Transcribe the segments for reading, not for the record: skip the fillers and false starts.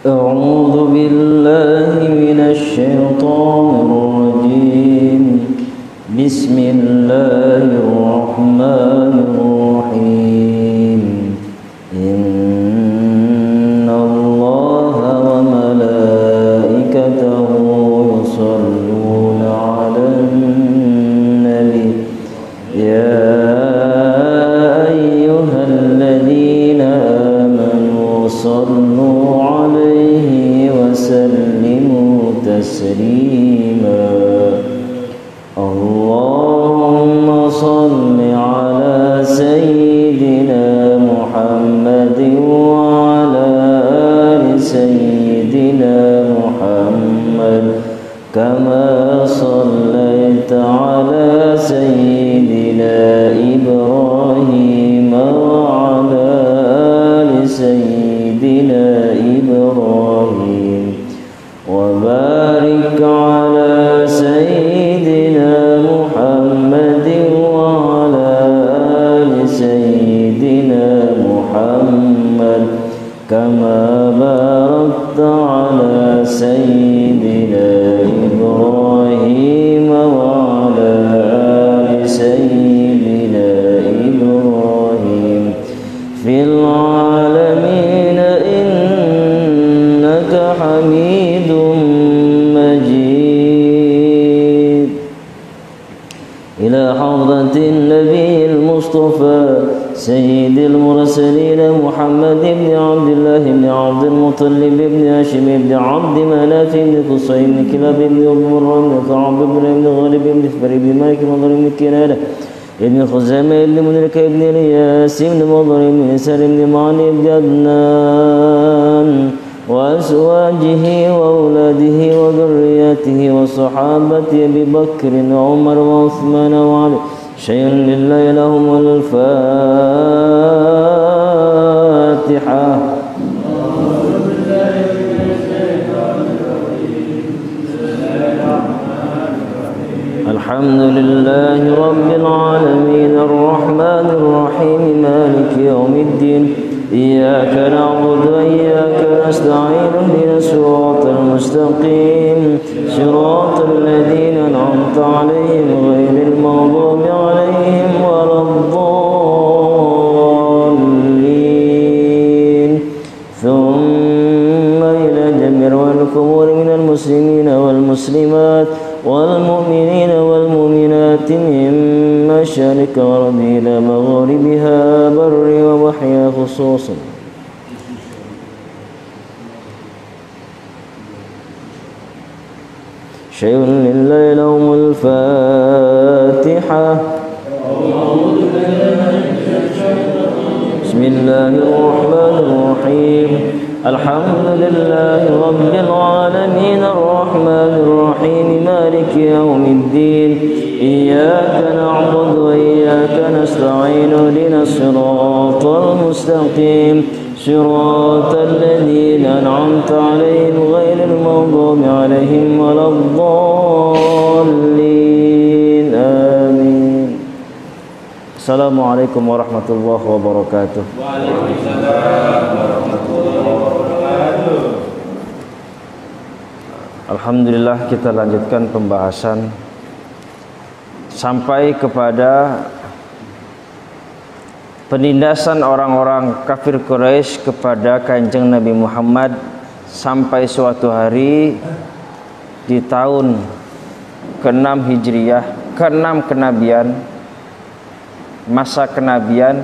أعوذ بالله من الشيطان الرجيم. بسم الله الرحمن الرحيم. إن الله وملائكته يصلون على النبي يا أيها الذين آمنوا صلوا عليه وسلموا تسليما. اللهم صل على سيدنا محمد وعلى آل سيدنا محمد كما صليت على سيدنا إبراهيم وعلى آل سيدنا إبراهيم وبارك على سيدنا محمد وعلى آل سيدنا محمد كما باركت على سيدنا إبراهيم وعلى آل سيدنا إبراهيم في العالمين إنك حميد مجيد. إلى حضرة النبي المصطفى سيد المرسلين محمد بن عبد الله بن عبد المطلب بن هاشم بن عبد مناف بن قصي بن كلاب بن مرة بن كعب بن غالب بن فبر بن مالك بن مضر بن كنانة ابن خزامة بن مدرك بن الياس بن مضر بن يسار بن معني بن عدنان وأزواجه وأولاده وذرياته وصحابة أبي بكر وعمر وعثمان وعلي شيء لله لهم الفاتحة. الحمد لله رب العالمين الرحمن الرحيم مالك يوم الدين إياك نعبد وإياك نستعين اهدنا الصراط المستقيم صراط الذين أنعمت عليهم غير المغضوب عليهم ولا الضالين. ثم إلى جميع القبور من المسلمين والمسلمات والمؤمنين والمؤمنات من مشارق الأرض إلى مغاربها بر وبحر خصوصا شيء لله لهم الفاتحة. بسم الله الرحمن الرحيم. الحمد لله رب العالمين الرحمن الرحيم مالك يوم الدين إياك نعبد وإياك نستعين اهدنا الصراط المستقيم صراط الذين أنعمت عليهم غير المغضوب عليهم ولا الضالين آمين. السلام عليكم ورحمة الله وبركاته. Waalaikumsalam warahmatullahi wabarakatuh. Alhamdulillah, kita lanjutkan pembahasan sampai kepada penindasan orang-orang kafir Quraisy kepada Kanjeng Nabi Muhammad sampai suatu hari di tahun ke-6 Hijriah, ke-6 kenabian, masa kenabian,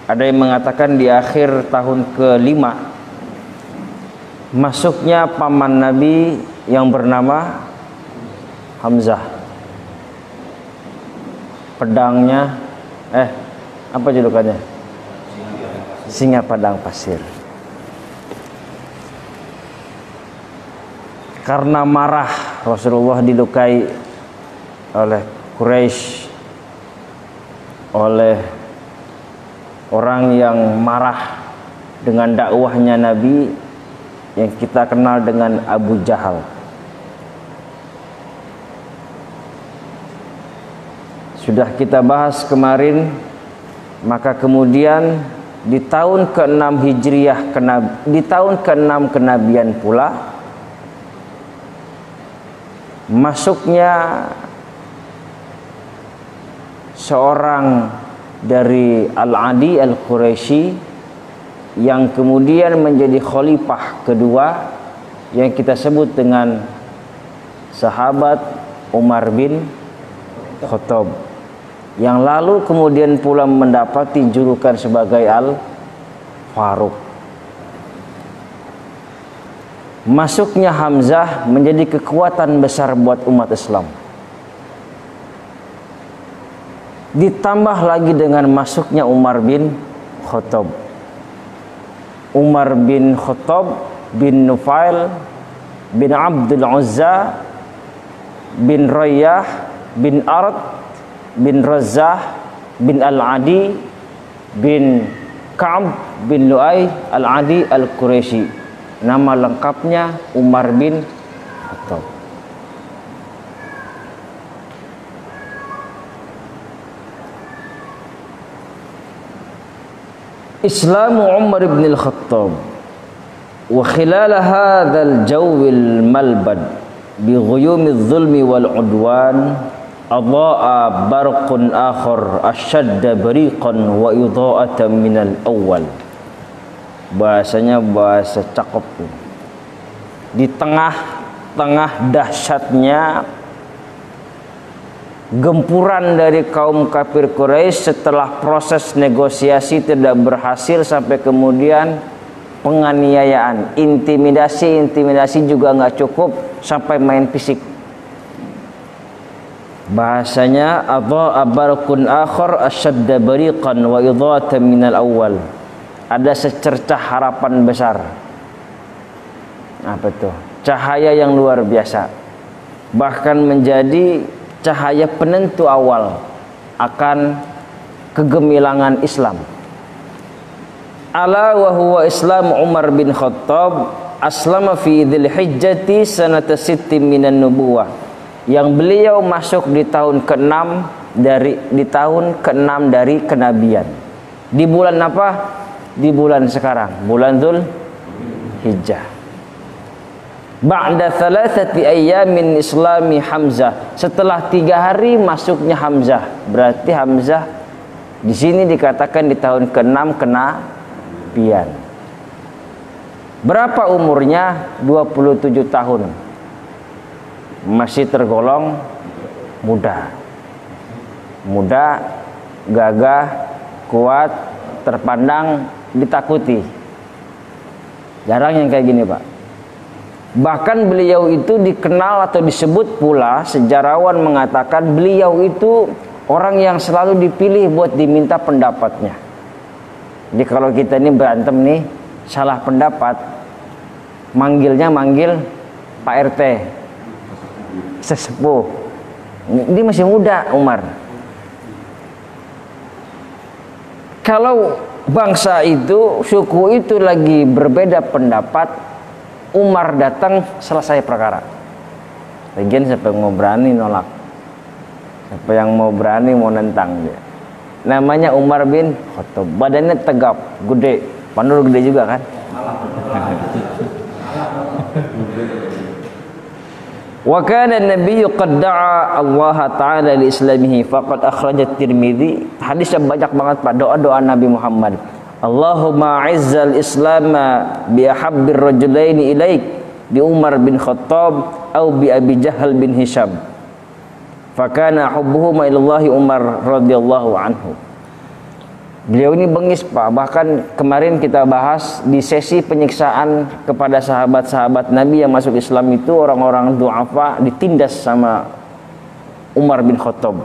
ada yang mengatakan di akhir tahun ke-5 masuknya paman Nabi yang bernama Hamzah. Pedangnya apa julukannya? Singa padang pasir. Karena marah Rasulullah dilukai oleh Quraisy, oleh orang yang marah dengan dakwahnya Nabi yang kita kenal dengan Abu Jahal. Sudah kita bahas kemarin, maka kemudian di tahun ke-6 Hijriah, di tahun ke-6 kenabian pula masuknya seorang dari Al-Adi Al-Quraisy yang kemudian menjadi khalifah kedua yang kita sebut dengan sahabat Umar bin Khattab, yang lalu kemudian pula mendapati julukan sebagai Al-Faruq. Masuknya Hamzah menjadi kekuatan besar buat umat Islam. Ditambah lagi dengan masuknya Umar bin Khattab. Umar bin Khattab bin Nufail bin Abdul Uzza bin Rayyah bin Ard bin Razzah bin Al-Adi bin Ka'ab bin Lu'ay Al-Adi Al-Quraisy. Nama lengkapnya Umar bin Khattab. Islam Umar bin Al-Khattab wa khilal hadzal jawil malbad bi ghuyumidz zulmi wal udwan adha'a barqun akhar ashadda bariqan wa idha'atan minal awwal. Bahasanya bahasa cakep. Di tengah-tengah dahsyatnya gempuran dari kaum kafir Quraisy setelah proses negosiasi tidak berhasil sampai kemudian penganiayaan, intimidasi juga nggak cukup sampai main fisik. Bahasanya adha'a barqun akhar ashadda bariqan wa idha'atan minal awwal. Ada secercah harapan besar. Apa itu? Cahaya yang luar biasa. Bahkan menjadi cahaya penentu awal akan kegemilangan Islam. Ala wa huwa Islam Umar bin Khattab aslama fi Dzulhijjati sanata 6 minan nubuwah. Yang beliau masuk di tahun ke-6 dari kenabian. Di bulan apa? Di bulan sekarang, bulan Dzulhijjah. Ba'da 3 ayyamin islami Hamzah. Setelah 3 hari masuknya Hamzah. Berarti Hamzah di sini dikatakan di tahun ke-6 kenabian. Berapa umurnya? 27 tahun. Masih tergolong muda. Muda, gagah, kuat, terpandang, ditakuti. Jarang yang kayak gini, Pak. Bahkan beliau itu dikenal atau disebut pula, sejarawan mengatakan beliau itu orang yang selalu dipilih buat diminta pendapatnya. Jadi kalau kita ini berantem nih, salah pendapat, manggil Pak RT, sesepuh. Dia masih muda, Umar. Kalau bangsa itu, suku itu lagi berbeda pendapat, Umar datang, selesai perkara. Lagian siapa yang mau berani nolak? Siapa yang mau berani mau nentang dia? Namanya Umar bin Khattab. Badannya tegap, gede. Pandur gede juga kan? Wa kana an-nabiyyu qad da'a Allah Ta'ala li islamihi faqad akhrajat Tirmidzi. Hadis yang banyak banget Pak, doa-doa Nabi Muhammad. Allahumma izzal islama bi ahabbir rajulaini ilaik bi Umar bin Khattab au bi Abi Jahal bin Hisham. Fakana hubbuhuma ilallahi Umar radhiyallahu anhu. Beliau ini bengis Pak. Bahkan kemarin kita bahas di sesi penyiksaan kepada sahabat-sahabat Nabi yang masuk Islam itu, orang-orang du'afa ditindas sama Umar bin Khattab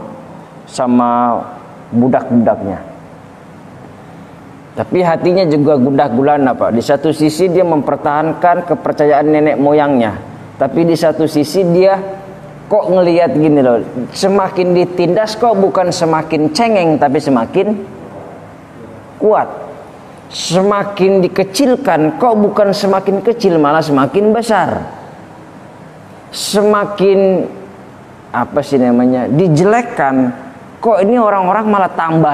sama budak-budaknya. Tapi hatinya juga gundah gulana Pak. Di satu sisi dia mempertahankan kepercayaan nenek moyangnya, tapi di satu sisi dia kok ngelihat gini loh, semakin ditindas kok bukan semakin cengeng tapi semakin kuat. Semakin dikecilkan kok bukan semakin kecil malah semakin besar. Semakin apa sih namanya, dijelekkan Kok ini orang-orang malah tambah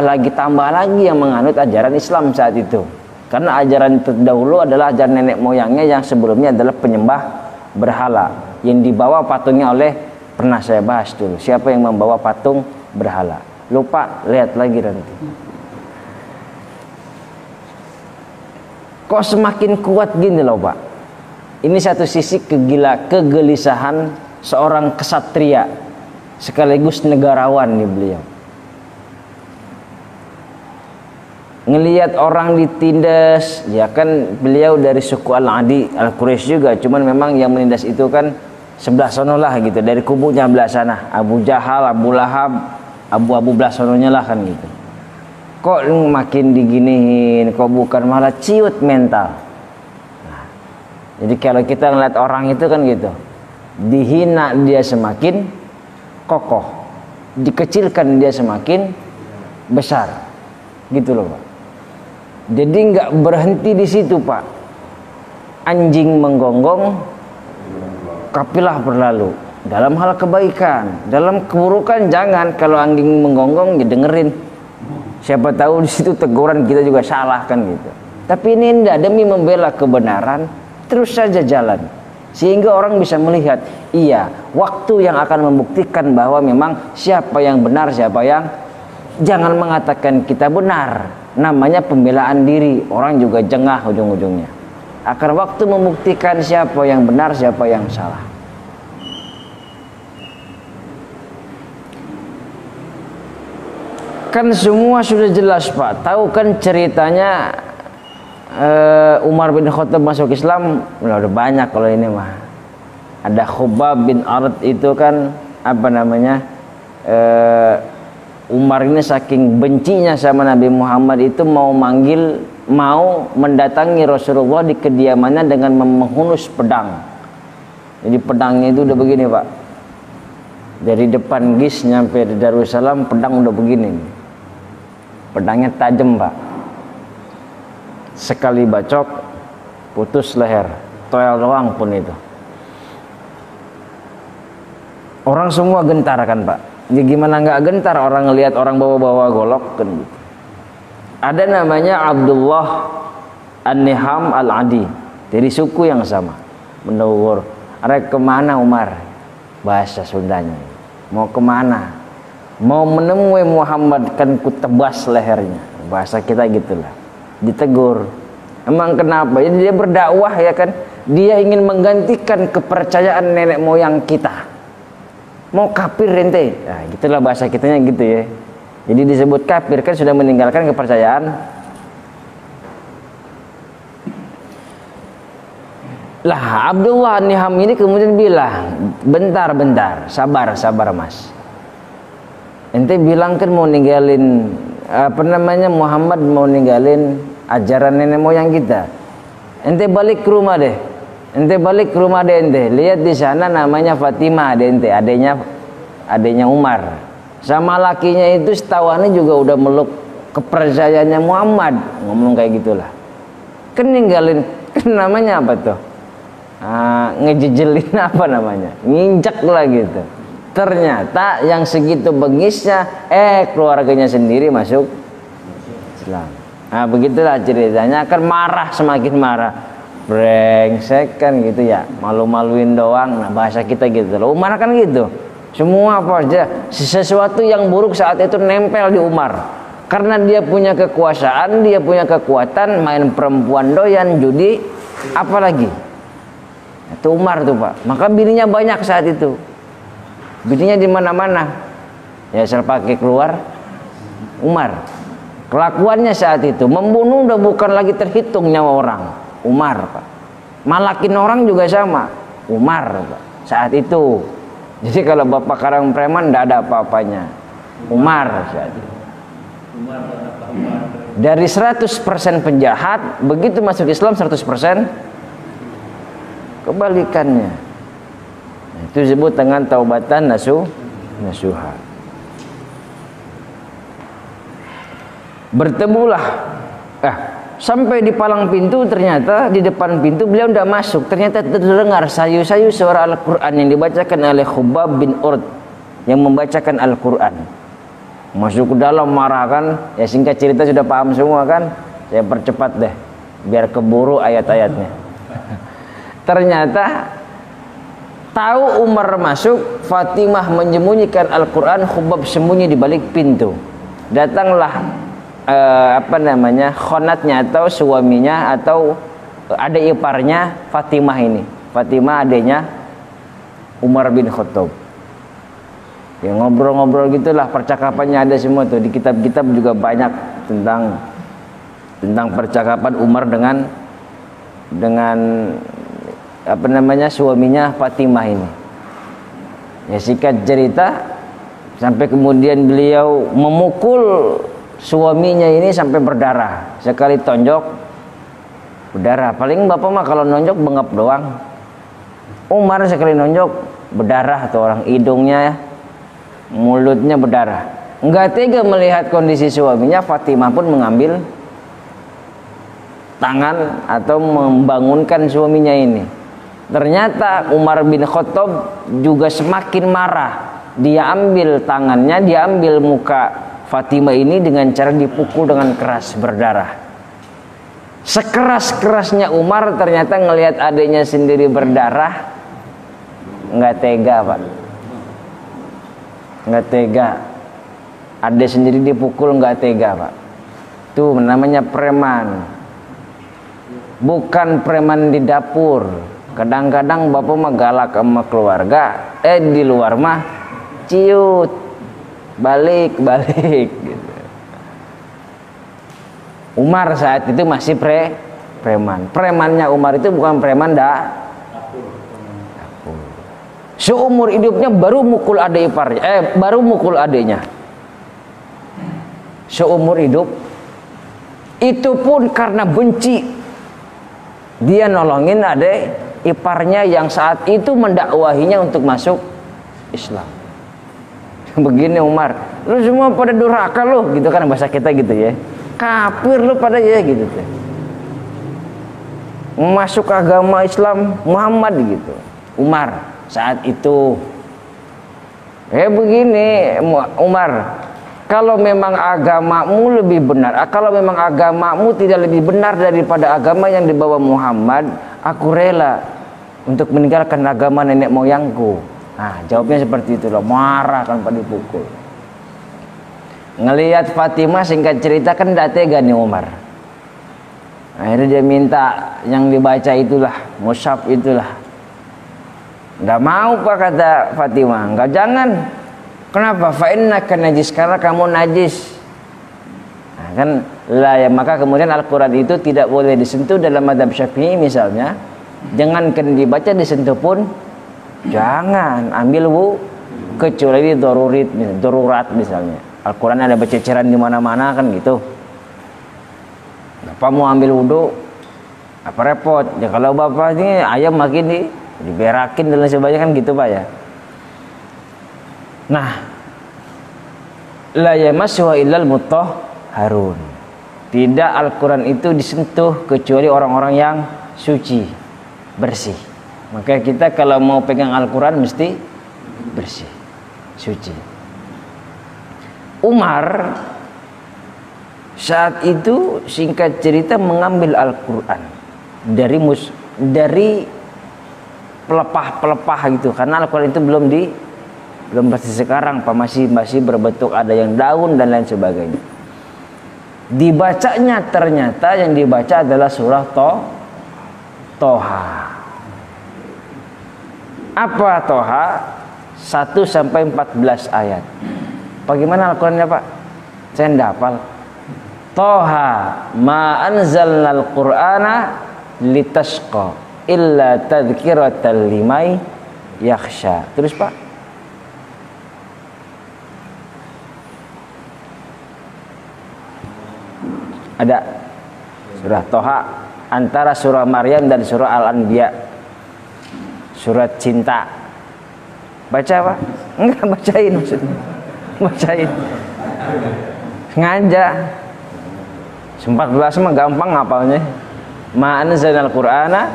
lagi yang menganut ajaran Islam saat itu. Karena ajaran terdahulu adalah ajaran nenek moyangnya yang sebelumnya adalah penyembah berhala. Yang dibawa patungnya oleh, pernah saya bahas dulu, siapa yang membawa patung berhala. Lupa, lihat lagi nanti. Kok semakin kuat gini loh Pak. Ini satu sisi kegelisahan seorang kesatria sekaligus negarawan nih beliau. Ngelihat orang ditindas, ya kan beliau dari suku Al-Adi, Al-Quraisy juga, cuman memang yang menindas itu kan sebelah sono lah gitu, dari kubunya belah sana, Abu Jahal, Abu Lahab, Abu belah sononya lah kan gitu. Kok makin diginiin, kok bukan malah ciut mental. Nah, jadi kalau kita ngeliat orang itu kan gitu, dihina dia semakin kokoh, dikecilkan dia semakin besar, gitu loh Pak. Jadi nggak berhenti di situ Pak. Anjing menggonggong, kapilah berlalu. Dalam hal kebaikan, dalam keburukan jangan. Kalau anjing menggonggong ya dengerin. Siapa tahu di situ teguran kita juga salah kan gitu. Tapi ini enggak, demi membela kebenaran terus saja jalan. Sehingga orang bisa melihat, iya, waktu yang akan membuktikan bahwa memang siapa yang benar, siapa yang, jangan mengatakan kita benar. Namanya pembelaan diri, orang juga jengah ujung-ujungnya. Akan waktu membuktikan siapa yang benar, siapa yang salah. Kan semua sudah jelas Pak. Tahu kan ceritanya Umar bin Khattab masuk Islam, udah banyak kalau ini mah. Ada Khubab bin Arad itu kan apa namanya? Umar ini saking bencinya sama Nabi Muhammad itu mau mendatangi Rasulullah di kediamannya dengan menghunus pedang. Jadi pedangnya itu udah begini Pak. Dari depan GIS nyampe di Darussalam pedang udah begini. Pedangnya tajam Pak. Sekali bacok putus leher. Toel doang pun itu. Orang semua gentar kan Pak. Ya gimana nggak gentar orang ngelihat orang bawa-bawa golok kan gitu. Ada namanya Abdullah An-Niham Al-Adi dari suku yang sama. Menawar, "Arek kemana Umar?" Bahasa Sundanya. Mau kemana? Mau menemui Muhammad kan ku tebas lehernya. Bahasa kita gitulah. Ditegur. Emang kenapa? Jadi dia berdakwah ya kan. Dia ingin menggantikan kepercayaan nenek moyang kita. Mau kafir ente, nah, gitulah bahasa kitanya gitu ya. Jadi disebut kafir kan sudah meninggalkan kepercayaan. Lah Abdullah Niham ini kemudian bilang, bentar, sabar Mas. Ente bilang kan mau ninggalin apa namanya Muhammad, mau ninggalin ajaran nenek moyang kita. Ente balik ke rumah deh. Ente balik ke rumah ente, lihat di sana namanya Fatimah ente, adanya Umar. Sama lakinya itu setawannya juga udah meluk kepercayaannya Muhammad, ngomong kayak gitulah. Kan ninggalin, kan namanya apa tuh? Ngejejelin apa namanya? Nginjak lah gitu. Ternyata yang segitu bengisnya, keluarganya sendiri masuk Islam. Nah begitulah ceritanya, kan marah semakin marah. Brengsek kan gitu ya, malu-maluin doang. Nah bahasa kita gitu loh. Umar kan gitu, semua apa aja sesuatu yang buruk saat itu nempel di Umar. Karena dia punya kekuasaan, dia punya kekuatan, main perempuan doyan, judi, apalagi itu Umar tuh Pak. Maka bininya banyak saat itu, bininya di mana-mana. Ya asal pakai keluar Umar. Kelakuannya saat itu membunuh udah bukan lagi terhitung nyawa orang. Umar Pak. Malakin orang juga sama. Umar Pak. Saat itu. Jadi kalau bapak karang preman tidak ada apa-apanya. Umar saat itu. Dari 100% penjahat, begitu masuk Islam 100% kebalikannya. Itu disebut dengan taubatan nasuha. Bertemulah. Sampai di palang pintu, ternyata di depan pintu beliau tidak masuk. Ternyata terdengar sayu-sayu suara Al-Quran yang dibacakan oleh Khubab bin Urd, yang membacakan Al-Quran. Masuk ke dalam marah kan. Ya singkat cerita sudah paham semua kan. Saya percepat deh biar keburu ayat-ayatnya. Ternyata tahu Umar masuk, Fatimah menyembunyikan Al-Quran, Khubab sembunyi di balik pintu. Datanglah khonatnya atau suaminya atau adik iparnya Fatimah ini. Fatimah adiknya Umar bin Khattab. Ya ngobrol-ngobrol gitulah, percakapannya ada semua tuh di kitab-kitab juga banyak tentang percakapan Umar dengan suaminya Fatimah ini. Ya singkat cerita sampai kemudian beliau memukul suaminya ini sampai berdarah. Sekali tonjok berdarah. Paling bapak mah kalau nonjok bengap doang. Umar sekali nonjok berdarah tuh orang, hidungnya, mulutnya berdarah. Enggak tega melihat kondisi suaminya, Fatimah pun mengambil tangan atau membangunkan suaminya ini. Ternyata Umar bin Khattab juga semakin marah. Dia ambil tangannya, dia ambil muka Fatimah ini dengan cara dipukul dengan keras, berdarah. Sekeras-kerasnya Umar ternyata ngelihat adiknya sendiri berdarah, nggak tega pak, nggak tega. Adik sendiri dipukul nggak tega pak. Itu namanya preman. Bukan preman di dapur. Kadang-kadang bapak mah galak sama keluarga, di luar mah ciut, balik gitu. Umar saat itu masih preman. Premannya Umar itu bukan preman dapur. Seumur hidupnya baru mukul adik iparnya, baru mukul adiknya. Seumur hidup. Itu pun karena benci. Dia nolongin adik iparnya yang saat itu mendakwahinya untuk masuk Islam. Begini Umar, lu semua pada durhaka lu, gitu kan bahasa kita gitu ya. Kafir lu pada ya gitu tuh. Masuk agama Islam Muhammad gitu. Umar saat itu. Begini Umar, kalau memang agamamu lebih benar, kalau memang agamamu tidak lebih benar daripada agama yang dibawa Muhammad, aku rela untuk meninggalkan agama nenek moyangku. Nah, jawabnya seperti itu loh, marah kan pada dipukul. Ngelihat Fatimah singkat cerita kan tidak tega nih Umar. Akhirnya dia minta yang dibaca itulah, mushaf itulah. Nggak mau pak kata Fatimah, nggak, jangan. Kenapa? Fa'innaka najis, karena kamu najis. Nah, kan lah ya, maka kemudian Al-Quran itu tidak boleh disentuh dalam mazhab Syafi'i misalnya. Jangankan dibaca, disentuh pun jangan. Ambil kecuali darurat misalnya. Al-Quran ada bececeran di mana-mana kan gitu. Bapak mau ambil wudhu, apa repot? Ya kalau bapak ini ayam makin diberakin dan lain sebagainya kan gitu pak ya. Nah, la yamassuhu illal mutahharun. Tidak, Al-Quran itu disentuh kecuali orang-orang yang suci, bersih. Maka kita kalau mau pegang Al-Quran mesti bersih, suci. Umar saat itu singkat cerita mengambil Al-Quran dari pelepah-pelepah gitu, karena Al-Quran itu belum seperti sekarang pak, masih berbentuk ada yang daun dan lain sebagainya. Dibacanya ternyata yang dibaca adalah surah Toha. Apa Toha? 1 sampai 14 ayat. Bagaimana Al-Qurannya pak? Saya tidak hafal. Toha ma anzalnal qur'ana litasqa illa tadhkiratan limay yakhsha. Terus pak, ada surah Toha antara surah Maryam dan surah Al-Anbiya, surat cinta. Baca pak? Enggak, bacain maksudnya. Bacain. Nganja. 14 mah gampang ngapalnya. Ma anzalnal qur'ana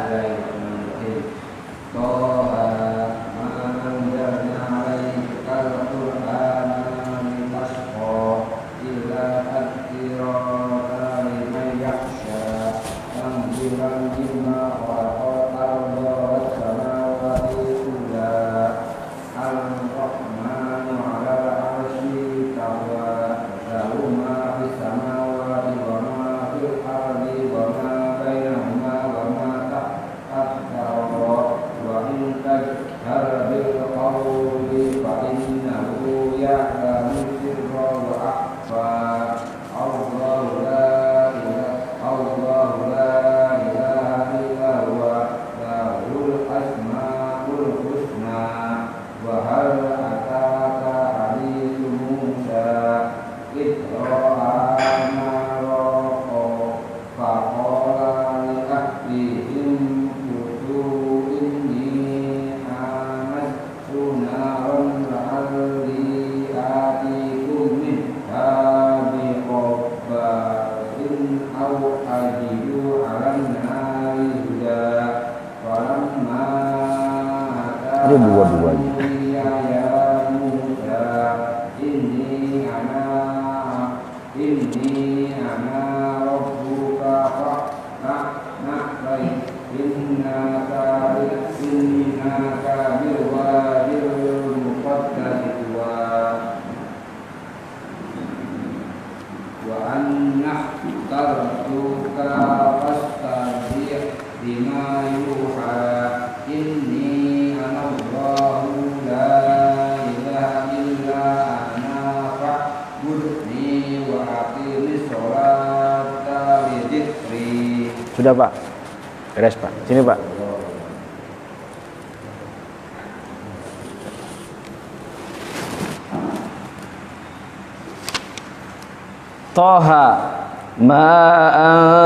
Ada dua-duanya. Sudah Pak, beres Pak, sini Pak. Taha ma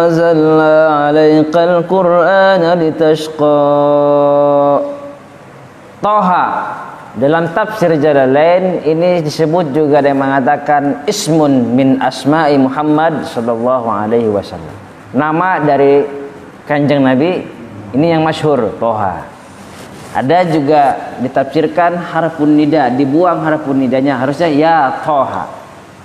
anzalna 'alaikal Qur'ana litashqa. Taha dalam tafsir Jalalain ini disebut juga ada yang mengatakan ismun min asma'i Muhammad sallallahu alaihi wasallam. Nama dari Kanjeng Nabi ini yang masyhur Toha. Ada juga ditafsirkan harfun nida, dibuang harfun nidanya, harusnya ya Toha.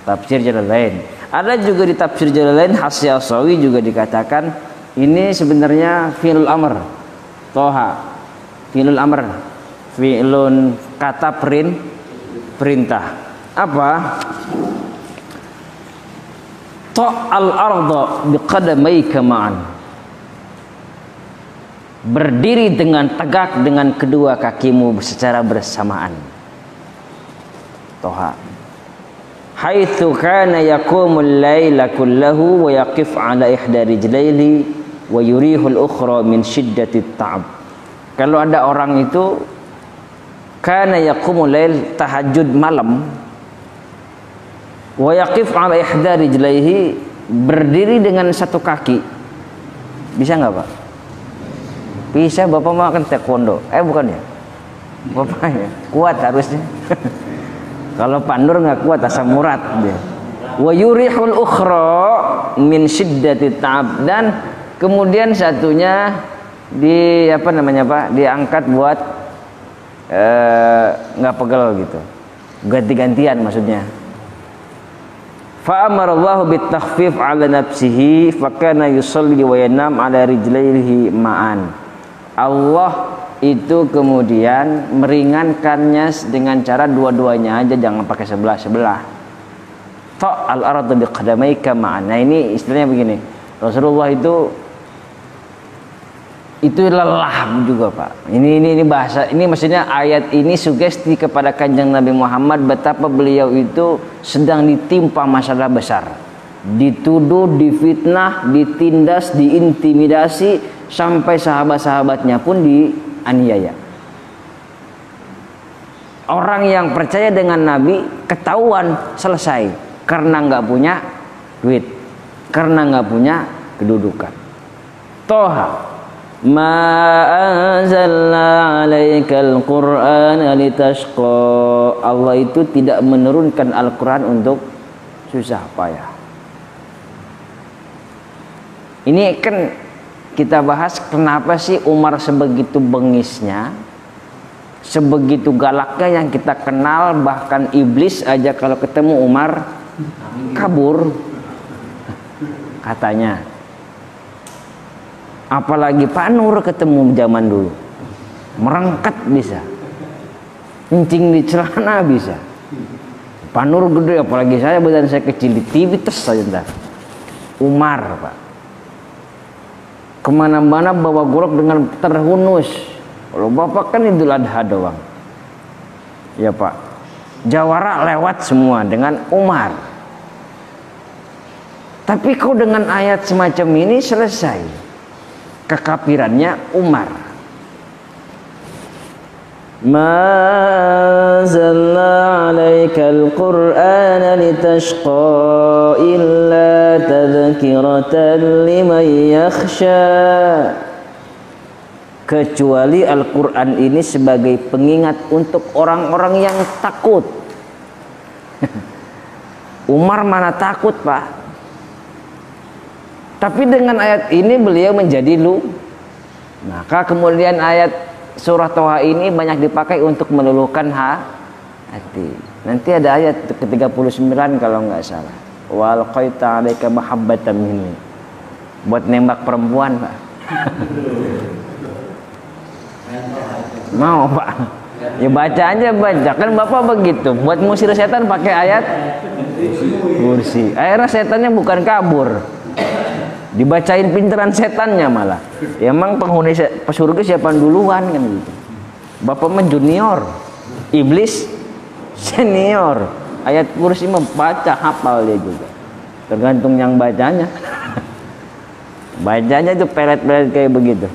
Tafsir Jalalain. Ada juga di tafsir Jalalain Hasyi Asawi juga dikatakan ini sebenarnya fi'lul amr. Toha. Fi'lul amr. Fi'lun kata perintah. Apa? Ta'al arda biqadamaika ma'an. Berdiri dengan tegak dengan kedua kakimu secara bersamaan. Toha. Haitsu kana yaqumul laila kullahu wa yaqif ala ihda rijlaihi wa yurihul ukhra min shiddatit ta'ab. Kalau ada orang itu kana yaqumul lail, tahajud malam, wa yaqif ala ihda rijlaihi, berdiri dengan satu kaki. Bisa nggak Pak? Bisa. Bapak mau kan taekwondo? Bukan ya? Bapak ya kuat harusnya. Kalau Pak Nur nggak kuat asam urat dia. Wa yurihul ukhra min shiddati ta'ab, dan kemudian satunya di apa namanya Pak, diangkat buat nggak pegel gitu, ganti-gantian maksudnya. Fa amarallahu bitakhfif ala nafsihi fa kana yusalli wa yanam ala rijlaihi ma'an. Allah itu kemudian meringankannya dengan cara dua-duanya aja, jangan pakai sebelah-sebelah. Ta'al ardu biqadamaika ma'an. Nah ini istilahnya begini. Rasulullah itu lelah juga Pak. Ini bahasa, ini maksudnya ayat ini sugesti kepada Kanjeng Nabi Muhammad betapa beliau itu sedang ditimpa masalah besar. Dituduh, difitnah, ditindas, diintimidasi, sampai sahabat-sahabatnya pun dianiaya. Orang yang percaya dengan Nabi ketahuan selesai karena nggak punya duit, karena nggak punya kedudukan. Toha. Ma anzalna 'alaikal Qur'ana litashqa. Allah itu tidak menurunkan Al-Qur'an untuk susah payah. Ini kan kita bahas kenapa sih Umar sebegitu bengisnya, sebegitu galaknya yang kita kenal, bahkan iblis aja kalau ketemu Umar kabur katanya. Apalagi Pak Nur ketemu zaman dulu, merengket bisa, kencing di celana bisa. Pak Nur gede, apalagi saya badan saya kecil, di TV tes saja ntar. Umar Pak, kemana-mana bawa golok dengan terhunus. Kalau bapak kan Idul Adha doang, ya Pak. Jawara lewat semua dengan Umar. Tapi kok dengan ayat semacam ini selesai kekafirannya Umar. ما أنزلنا عليك القرآن لتشقى إلا تذكرة لمن يخشى. Kecuali Al-Quran ini sebagai pengingat untuk orang-orang yang takut. Umar mana takut Pak? Tapi dengan ayat ini beliau menjadi maka kemudian ayat surah Toha ini banyak dipakai untuk meluluhkan hati. Nanti ada ayat ke-39 kalau nggak salah. Wa alqaita 'alaika mahabbatan minni. Buat nembak perempuan Pak. Mau Pak? Ya baca aja, baca. Kan Bapak begitu. Buat ngusir setan pakai ayat kursi. Akhirnya setannya bukan kabur, dibacain pinteran setannya malah. Ya, emang penghuni surga siapa duluan kan gitu. Bapak mah junior, iblis senior. Ayat kursi mah baca hafal dia juga. Tergantung yang bacanya. Bacanya itu pelet-pelet kayak begitu.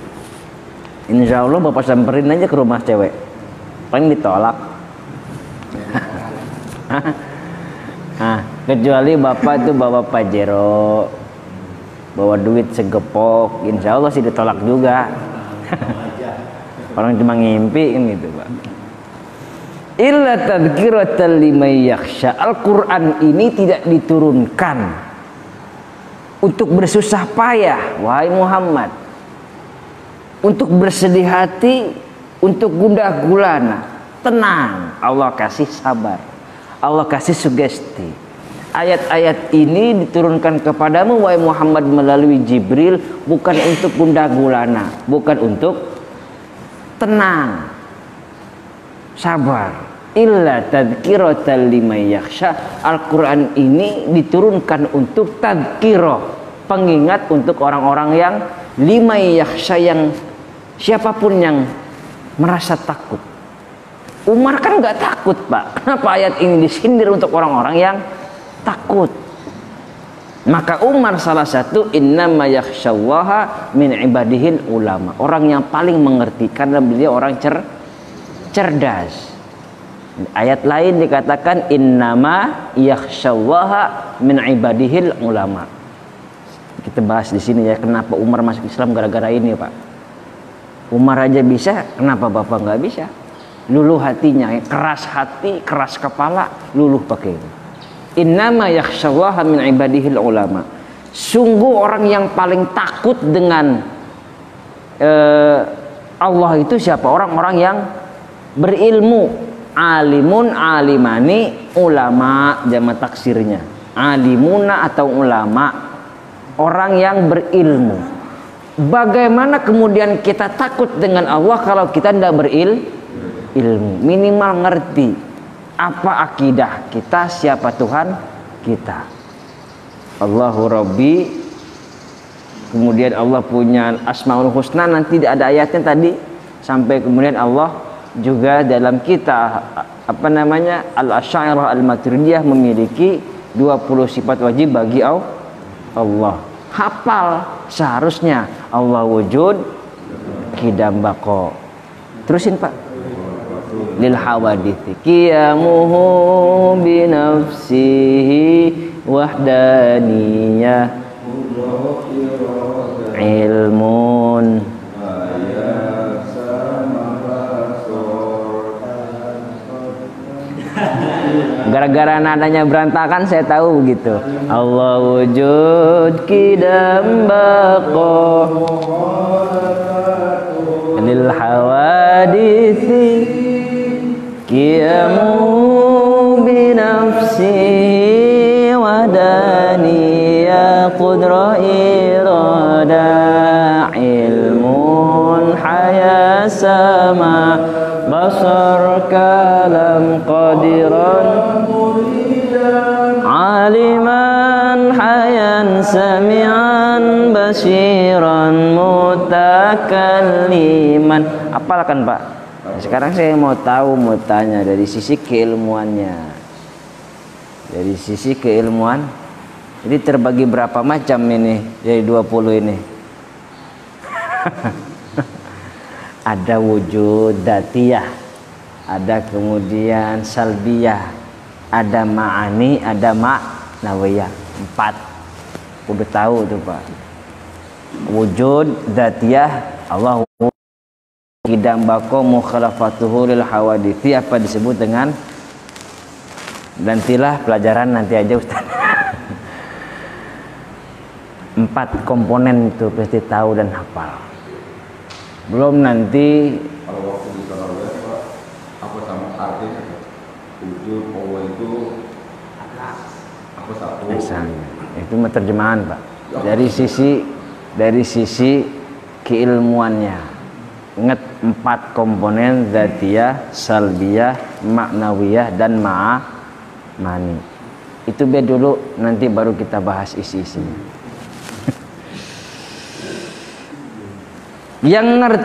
Insya Allah Bapak samperin aja ke rumah cewek, paling ditolak. Nah, kecuali Bapak itu bawa Pajero, bawa duit segepok, insya Allah sih ditolak juga. Orang cuma ngimpi kan gitu Pak. Illa tadhkiratan liman yakhsha. Al-Quran ini tidak diturunkan untuk bersusah payah, wahai Muhammad, untuk bersedih hati, untuk gundah gulana. Tenang, Allah kasih sabar, Allah kasih sugesti. Ayat-ayat ini diturunkan kepadamu wahai Muhammad melalui Jibril, bukan untuk gundah gulana, bukan untuk tenang, sabar. Illa tadhkiratan liman yakhsha. Al-Quran ini diturunkan untuk tadhkirah, pengingat untuk orang-orang yang liman yakhsha, yang siapapun yang merasa takut. Umar kan nggak takut Pak. Kenapa ayat ini disindir untuk orang-orang yang takut? Maka Umar salah satu innama yakhsyallaha min ibadihil ulama, orang yang paling mengerti karena beliau orang cerdas. Ayat lain dikatakan innama yakhsyallaha min ibadihil ulama. Kita bahas di sini ya, kenapa Umar masuk Islam gara-gara ini Pak. Umar aja bisa, kenapa Bapak nggak bisa? Luluh hatinya, keras hati, keras kepala, luluh pakai itu. Innama yakhsyallaha min ibadihil ulama. Sungguh orang yang paling takut dengan Allah itu siapa? Orang-orang yang berilmu. Alimun, alimani, ulama, jama taksirnya. Alimuna atau ulama, orang yang berilmu. Bagaimana kemudian kita takut dengan Allah kalau kita tidak berilmu? Minimal ngerti apa akidah kita, siapa Tuhan kita. Allahu Rabbi. Kemudian Allah punya Asmaul Husna, nanti ada ayatnya tadi. Sampai kemudian Allah juga dalam kita Al-Asy'ariyah Al-Maturidiyah memiliki 20 sifat wajib bagi Allah. Hafal seharusnya. Allah wujud, qidam baqa. Terusin Pak. Lil hawadithi qiyamuhu bi nafsihi wahdaniyah ilmun. Gara-gara nadanya berantakan saya tahu begitu. Allah wujud qidam baqa lil hawadithi qiyamu bi nafsi wa daniya qudra irada ilmun haya sama basar kalam qadiran aliman hayan sami'an basiran mutakalliman. Apalkan Pak? Sekarang saya mau tanya dari sisi keilmuannya. Dari sisi keilmuan, jadi terbagi berapa macam ini dari 20 ini? Ada wujud datiyah, ada kemudian salbiyah, ada ma'ani, ada ma'nawiyah. 4. Udah tahu tuh Pak. Wujud datiyah Allah Idam bako mukhalafatuhu lil hawadithi, apa disebut dengan, nantilah pelajaran nanti aja Ustaz. 4 komponen itu pasti tahu dan hafal. Belum nanti Kalau waktu di Tarawih Pak, apa sama artinya? Wujud Allah itu apa satu? itu terjemahan Pak. Dari sisi keilmuannya. Ingat 4 komponen, dzatiyah, salbiyah, maknawiyah, dan ma'ani. Itu biar dulu, nanti baru kita bahas isi-isinya. Yang ngerti,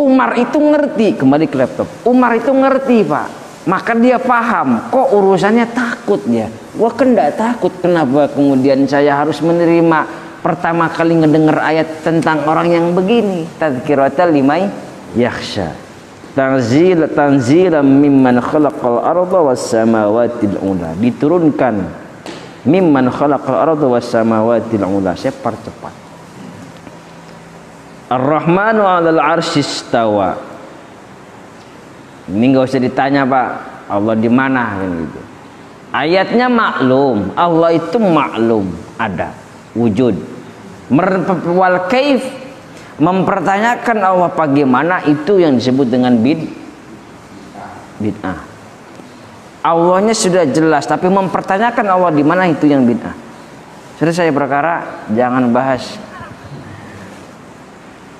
Umar itu ngerti, kembali ke laptop. Umar itu ngerti Pak, maka dia paham. Kok urusannya takut dia? Gua kan enggak takut, kenapa kemudian saya harus menerima pertama kali ngedenger ayat tentang orang yang begini? Tadzkiratal liman yakhsha, tanzilan mimman khalaqal arda was samawatil ula. Diturunkan mimman khalaqal arda was samawatil ula. Saya percepat. Ar-Rahmanu 'alal 'arsy istawa. Ini enggak usah ditanya Pak, Allah di mana kan gitu. Ayatnya maklum, Allah itu maklum, ada wujud. Wal kaif, mempertanyakan Allah bagaimana, itu yang disebut dengan bid'ah. Allahnya sudah jelas, tapi mempertanyakan Allah di mana, itu yang bid'ah. Selesai perkara, jangan bahas.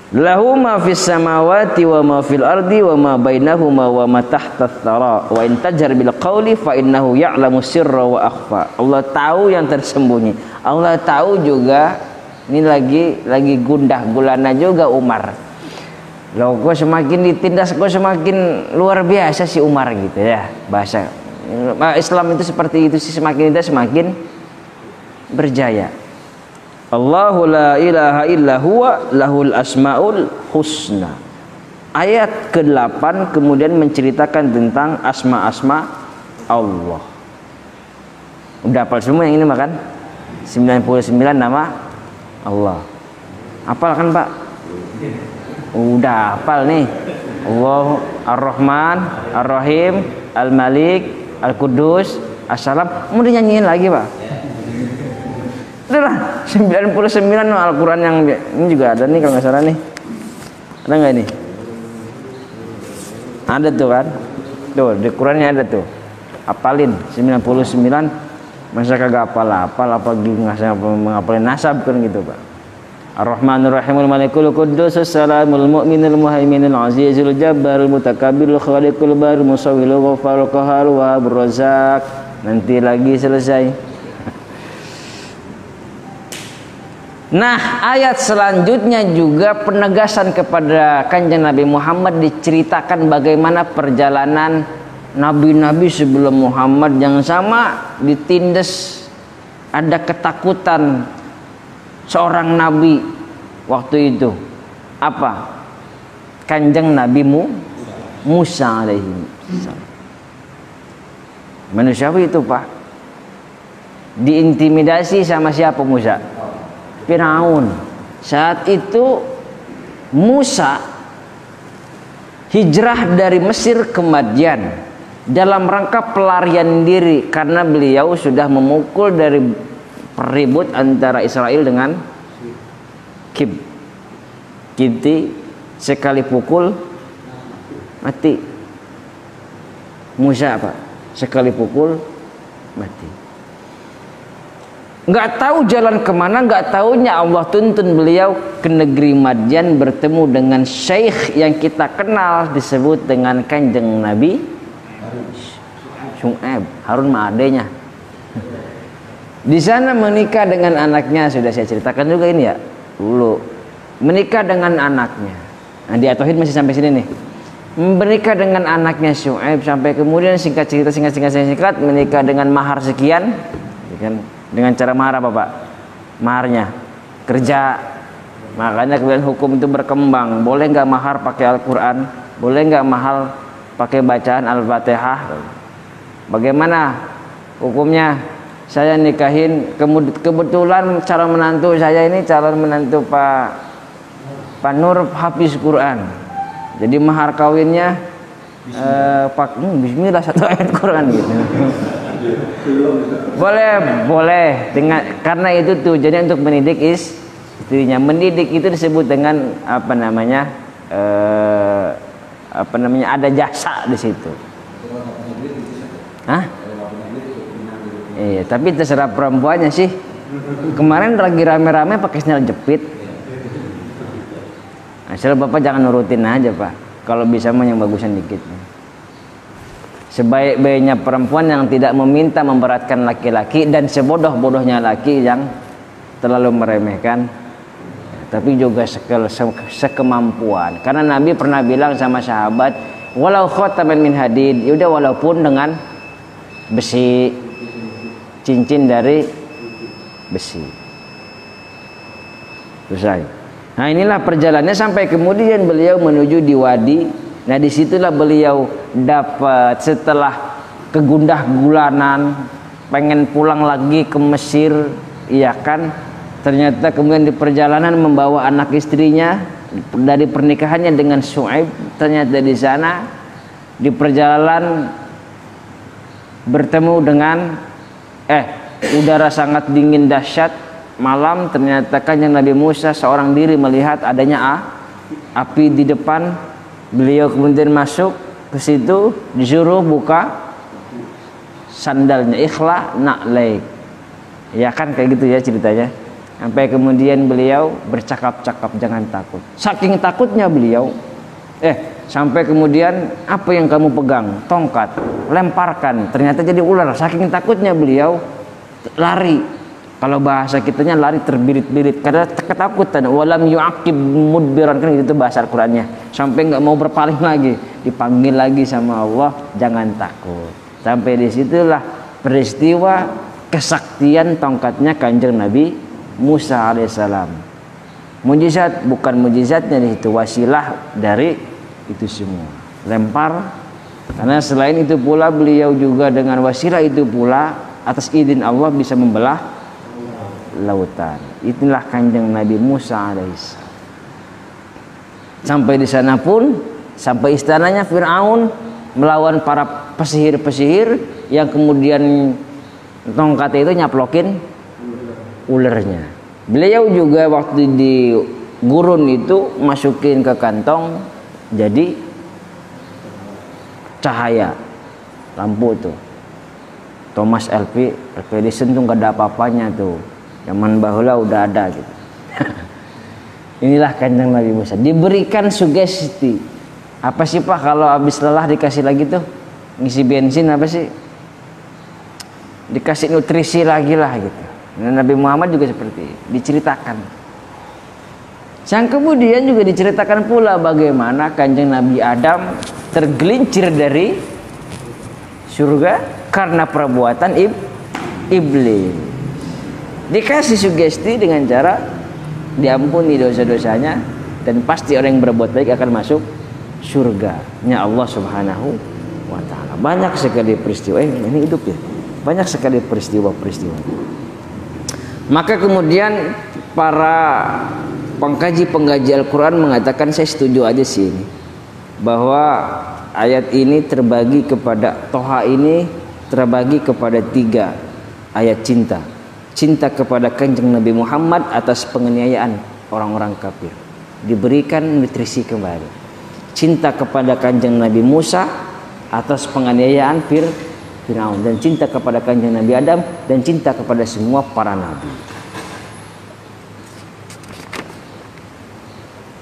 Lahu ma fis samawati wa ma fil ardi wa ma bainahuma wa ma tahta tsara wa in tajhar bil qawli fa innahu ya'lamu sirra wa akhfa. Allah tahu yang tersembunyi. Allah tahu juga. Ini lagi gundah gulana juga Umar. Loh, kok semakin ditindas kok semakin luar biasa si Umar gitu ya. Bahasa Islam itu seperti itu sih, semakin ditindas semakin berjaya. Allahu la ilaha illa huwa lahul asmaul husna. Ayat ke-8 kemudian menceritakan tentang asma-asma Allah. Udah hafal semua yang ini makan? 99 nama Allah. Hafal kan Pak? Udah hafal nih. Allah Ar-Rahman, Ar-Rahim, Al-Malik, Al-Qudus, As-Salam. Mau dinyanyiin lagi Pak? Udah 99 Al-Quran yang ini juga ada nih kalau nggak salah nih. Ada nggak ini? Ada tuh kan? Tuh di Qurannya ada tuh. Apalin 99. Masa kagak hafal apa menghafalin nasab kan gitu Pak. Ar-Rahmanur Rahimul Malikul Quddus Salamul Mu'minul Muhaiminul Azizul Jabbarul Mutakabbirul Khaliqul Barul Musawwirul Ghafarul Qahharul Wahabur Razzaq. Nanti lagi selesai. Nah, ayat selanjutnya juga penegasan kepada Kanjeng Nabi Muhammad, diceritakan bagaimana perjalanan nabi-nabi sebelum Muhammad yang sama ditindas. Ada ketakutan seorang nabi waktu itu. Apa? Kanjeng Nabi Musa alaihi salam. Manusia itu Pak, diintimidasi sama siapa Musa? Firaun. Saat itu Musa hijrah dari Mesir ke Madyan dalam rangka pelarian diri karena beliau sudah memukul dari peribut antara Israel dengan Kipti. Sekali pukul mati. Musa apa? Sekali pukul mati. nggak tahu jalan kemana, nggak taunya Allah tuntun beliau ke negeri Madyan bertemu dengan syekh yang kita kenal disebut dengan Kanjeng Nabi Syu'aib. Harun mah adenya. Di sana menikah dengan anaknya, sudah saya ceritakan juga ini ya dulu. Menikah dengan anaknya. Nah, di At-Tauhid masih sampai sini nih. Menikah dengan anaknya Syu'aib sampai kemudian singkat menikah dengan mahar sekian, kan? Dengan cara mahar apa Pak? Maharnya kerja. Makanya kemudian hukum itu berkembang. Boleh nggak mahar pakai Al-Quran? Boleh nggak mahar pakai bacaan Al-Fatihah? Bagaimana hukumnya? Saya nikahin, kebetulan calon menantu saya ini calon menantu Pak Nur hafiz Quran. Jadi mahar kawinnya Bismillah satu ayat Quran gitu. Boleh dengan karena itu tujuannya untuk mendidik istrinya. Mendidik itu disebut dengan apa namanya ada jasa di situ. Hah? Iya, tapi terserah perempuannya sih. Kemarin lagi rame-rame pakai sendal jepit. Asal Bapak jangan nurutin aja Pak. Kalau bisa mah yang bagusan dikit. Sebaik-baiknya perempuan yang tidak meminta memberatkan laki-laki dan sebodoh-bodohnya laki yang terlalu meremehkan, tapi juga sekemampuan. Karena Nabi pernah bilang sama sahabat, walau khataman min hadid, yaudah walaupun dengan besi, cincin dari besi. Selesai. Nah inilah perjalanannya sampai kemudian beliau menuju di wadi. Nah disitulah beliau dapat setelah kegundah gulanan pengen pulang lagi ke Mesir, iya kan? Ternyata kemudian di perjalanan membawa anak istrinya dari pernikahannya dengan Syu'aib. Ternyata di sana di perjalanan bertemu dengan udara sangat dingin dahsyat malam. Ternyata Kanjeng Nabi Musa seorang diri melihat adanya api di depan. Beliau kemudian masuk ke situ, disuruh buka sandalnya, ikhla na'laik. Ya kan kayak gitu ya ceritanya. Sampai kemudian beliau bercakap-cakap jangan takut. Saking takutnya beliau, sampai kemudian apa yang kamu pegang? Tongkat, lemparkan. Ternyata jadi ular. Saking takutnya beliau lari. Kalau bahasa kitanya lari terbirit-birit karena ketakutan. Walam yu'aqib mudbiran, kan itu bahasa Al-Qur'annya. Sampai nggak mau berpaling lagi, dipanggil lagi sama Allah, jangan takut. Sampai disitulah peristiwa kesaktian tongkatnya Kanjeng Nabi Musa alaihissalam. Mujizat bukan mujizatnya di situ, wasilah dari itu semua. Lempar. Karena selain itu pula beliau juga dengan wasilah itu pula atas izin Allah bisa membelah lautan. Itulah Kanjeng Nabi Musa alaihissalam. Sampai di sana pun, sampai istananya Fir'aun melawan para pesihir-pesihir yang kemudian tongkat itu nyaplokin ulernya. Beliau juga waktu di gurun itu masukin ke kantong jadi cahaya lampu tuh. Thomas Edison tuh nggak ada apa-apanya tuh. Zaman bahula udah ada gitu. Inilah Kanjeng Nabi Musa diberikan sugesti. Apa sih Pak kalau habis lelah dikasih lagi tuh ngisi bensin apa sih? Dikasih nutrisi lagi lah gitu. Dan Nabi Muhammad juga seperti diceritakan. Yang kemudian juga diceritakan pula bagaimana Kanjeng Nabi Adam tergelincir dari surga karena perbuatan iblis. Dikasih sugesti dengan cara diampuni dosa-dosanya dan pasti orang yang berbuat baik akan masuk surganya Allah Subhanahu wa taala. Banyak sekali peristiwa ini hidup ya. Banyak sekali peristiwa-peristiwa. Maka kemudian para pengkaji Al-Qur'an mengatakan saya setuju aja sih ini. Bahwa ayat ini terbagi kepada Toha ini terbagi kepada 3 ayat cinta. Cinta kepada Kanjeng Nabi Muhammad atas penganiayaan orang-orang kafir, diberikan nutrisi kembali. Cinta kepada Kanjeng Nabi Musa atas penganiayaan Fir'aun, dan cinta kepada kanjeng Nabi Adam, dan cinta kepada semua para nabi.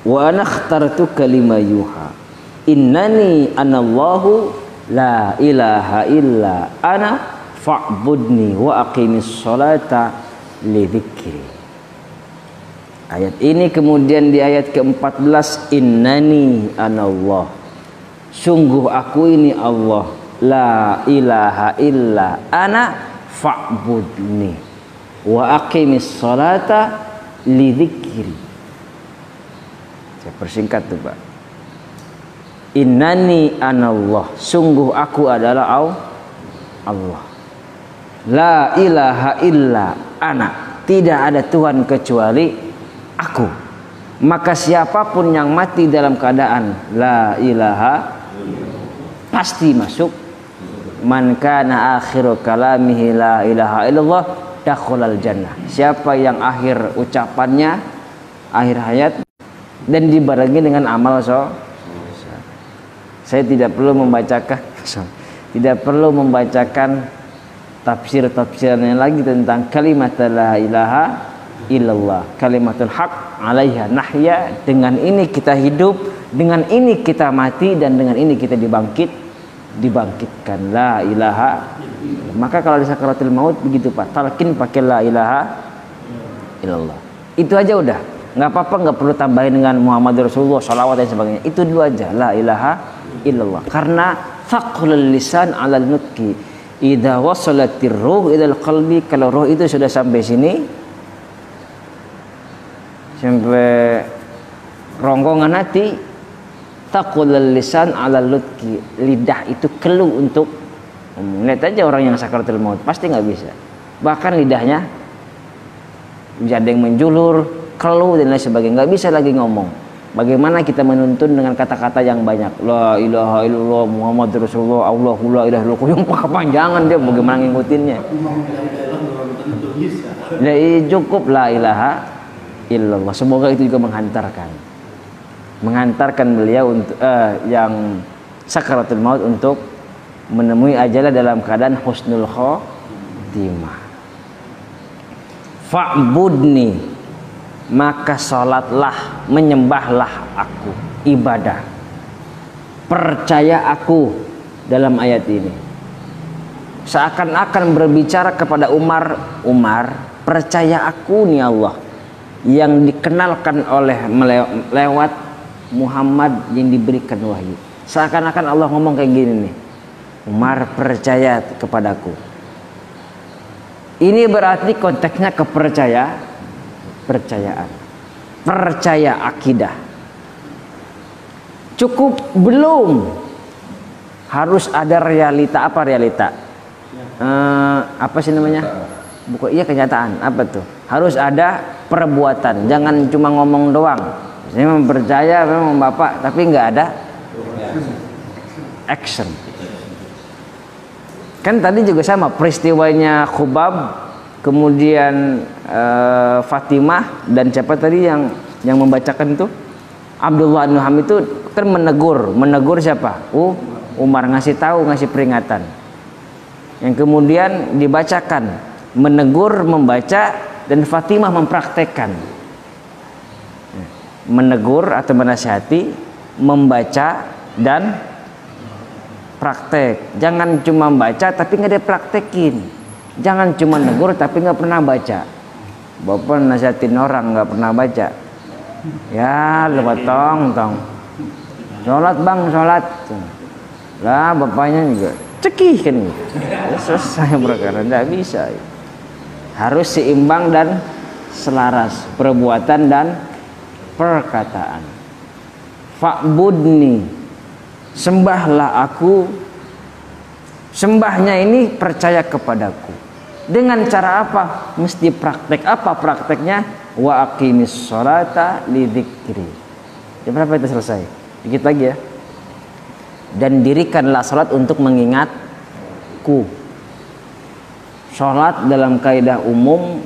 Wa ana akhtartuka lima yuha innani anallahu la ilaha illa ana fa'budni wa aqimis sholata li dzikri. Ayat ini kemudian di ayat ke-14, innani anallah, sungguh aku ini Allah, la ilaha illa ana fa'budni wa aqimis sholata li dzikri. Saya persingkat tuh Pak. Innani anallah, sungguh aku adalah Allah. La ilaha illa ana, tidak ada Tuhan kecuali aku. Maka siapapun yang mati dalam keadaan la ilaha pasti masuk. Man kana akhiru kalamihi la ilaha illallah dakhalal jannah. Siapa yang akhir ucapannya, akhir hayat, dan dibarengi dengan amal saya tidak perlu membacakan tafsir-tafsirnya lagi tentang kalimat la ilaha illallah, kalimatul haq alaiha nahya. Dengan ini kita hidup, dengan ini kita mati, dan dengan ini kita dibangkitkan. La ilaha. Maka kalau di sakaratul maut begitu Pak, talqin pakai la ilaha illallah. Itu aja udah. Nggak apa-apa, nggak perlu tambahin dengan Muhammad Rasulullah, salawat dan sebagainya. Itu dulu aja, la ilaha illallah. Karena thaqlul lisan 'alal nutqi idza wasalatir ruh idal qalbi. Kalau roh itu sudah sampai sini, sampai ronggongan hati, thaqlul lisan 'alal nutqi, lidah itu keluh untuk lihat aja orang yang sakaratul maut pasti nggak bisa. Bahkan lidahnya bisa ada yang menjulur, keluh dan lain sebagainya, nggak bisa lagi ngomong. Bagaimana kita menuntun dengan kata-kata yang banyak, la ilaha illallah Muhammad Rasulullah, Allahu la ilaha illallah, yang kepanjangan dia bagaimana ngikutinnya. Jadi cukup la ilaha illallah. Semoga itu juga menghantarkan beliau untuk yang sakaratul maut untuk menemui ajalnya dalam keadaan husnul khotimah. Fa'budni, maka salatlah, menyembahlah aku, ibadah, percaya aku. Dalam ayat ini seakan-akan berbicara kepada Umar, percaya aku nih Allah, yang dikenalkan oleh lewat Muhammad yang diberikan wahyu. Seakan-akan Allah ngomong kayak gini nih, Umar percaya kepadaku. Ini berarti konteksnya percayaan, percaya akidah. Cukup belum, harus ada realita. Apa realita? Apa sih namanya? Bukan, iya kenyataan. Apa tuh? Harus ada perbuatan. Jangan cuma ngomong doang. Saya mempercaya memang Bapak, tapi nggak ada action. Kan tadi juga sama peristiwanya Khubab, kemudian Fatimah, dan siapa tadi yang membacakan itu? Abdullah bin Ham itu kan menegur siapa? Umar, ngasih tahu, ngasih peringatan. Yang kemudian dibacakan, menegur, membaca, dan Fatimah mempraktekkan. Menegur atau menasihati, membaca, dan praktek. Jangan cuma baca tapi nggak ada praktekin. Jangan cuma negur tapi nggak pernah baca. Bapak nasihatin orang nggak pernah baca, ya lupa tong. Sholat bang, sholat lah, bapaknya juga cekih kan gitu. Selesai perkara, nggak bisa. Harus seimbang dan selaras perbuatan dan perkataan. Fa'budni, sembahlah aku. Sembahnya ini percaya kepadaku. Dengan cara apa? Mesti praktek. Apa prakteknya? Wa aqimis sholata li dzikri. Jam berapa itu selesai? Dikit lagi ya. Dan dirikanlah salat untuk mengingatku. Salat dalam kaidah umum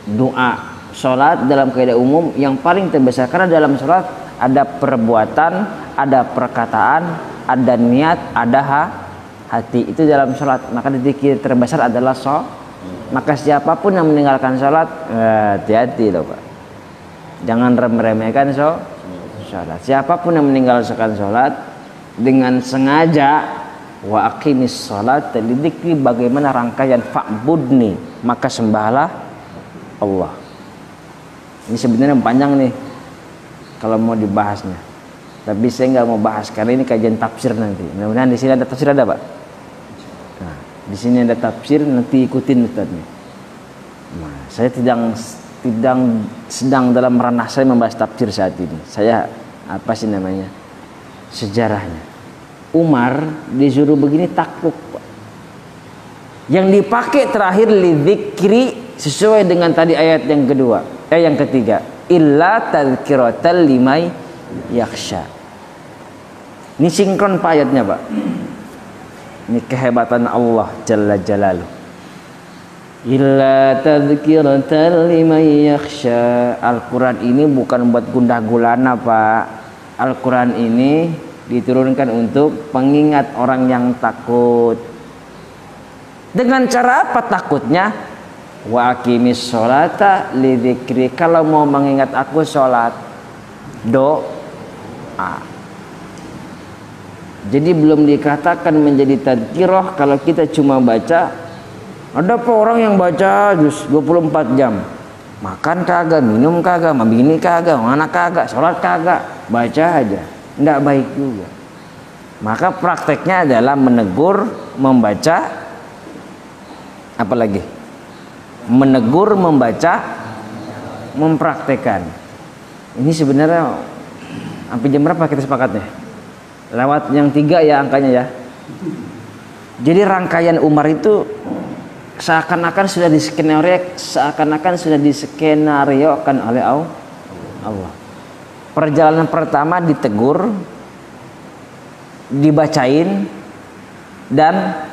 doa. Salat dalam kaidah umum yang paling terbesar, karena dalam salat ada perbuatan, ada perkataan, ada niat, ada hati itu dalam sholat, maka zikir terbesar adalah sholat. Maka siapapun yang meninggalkan sholat, hati-hati loh Pak, jangan remehkan sholat. Siapapun yang meninggalkan sholat dengan sengaja, wa aqimis sholat lidzikri, bagaimana rangkaian fa'budni, maka sembahlah Allah. Ini sebenarnya panjang nih kalau mau dibahasnya, tapi saya nggak mau bahas karena ini kajian tafsir nanti. Mudah-mudahan di sini ada tafsir, ada Pak? Nah, di sini ada tafsir, nanti ikutin Ustaznya. Nah, saya sedang dalam ranah saya membahas tafsir saat ini. Saya apa sih namanya, sejarahnya. Umar disuruh begini takluk Pak. Yang dipakai terakhir lidzikri sesuai dengan tadi ayat yang kedua, yang ketiga, illa tadhkiratal limay yakhsha. Ini sinkron Pak ayatnya Pak. Ini kehebatan Allah Jalla Jalaluh. Illa tadhkiratal limay yakhsha. Al-Quran ini bukan buat gundah gulana Pak. Al-Quran ini diturunkan untuk pengingat orang yang takut. Dengan cara apa takutnya? Wa aqimis sholata lidzikri. Kalau mau mengingat aku sholat, doa. Jadi belum dikatakan menjadi tadzkirah kalau kita cuma baca. Ada apa orang yang baca 24 jam, makan kagak, minum kagak, mabini kagak, anak kagak, sholat kagak, baca aja, tidak baik juga. Maka prakteknya adalah menegur, membaca, apalagi menegur, membaca, mempraktekkan. Ini sebenarnya sampai jam berapa kita sepakatnya? Lewat yang 3 ya angkanya ya. Jadi rangkaian Umar itu seakan-akan sudah diskenariokan oleh Allah. Perjalanan pertama ditegur, dibacain, dan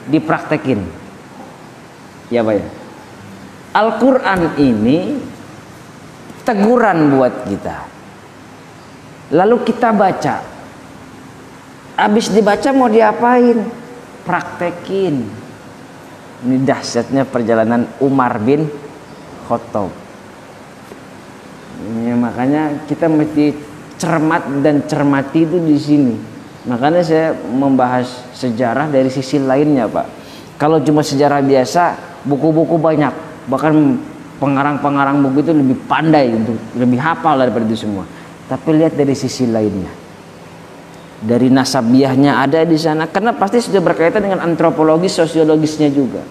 dipraktekin. Ya Pak ya. Al-Quran ini teguran buat kita. Lalu kita baca. Habis dibaca mau diapain? Praktekin. Ini dahsyatnya perjalanan Umar bin Khattab. Ya, makanya kita mesti cermat dan cermati itu di sini. Makanya saya membahas sejarah dari sisi lainnya Pak. Kalau cuma sejarah biasa, buku-buku banyak, bahkan pengarang-pengarang buku itu lebih pandai, untuk lebih hafal daripada itu semua. Tapi lihat dari sisi lainnya, dari nasabiahnya ada di sana, karena pasti sudah berkaitan dengan antropologi, sosiologisnya juga,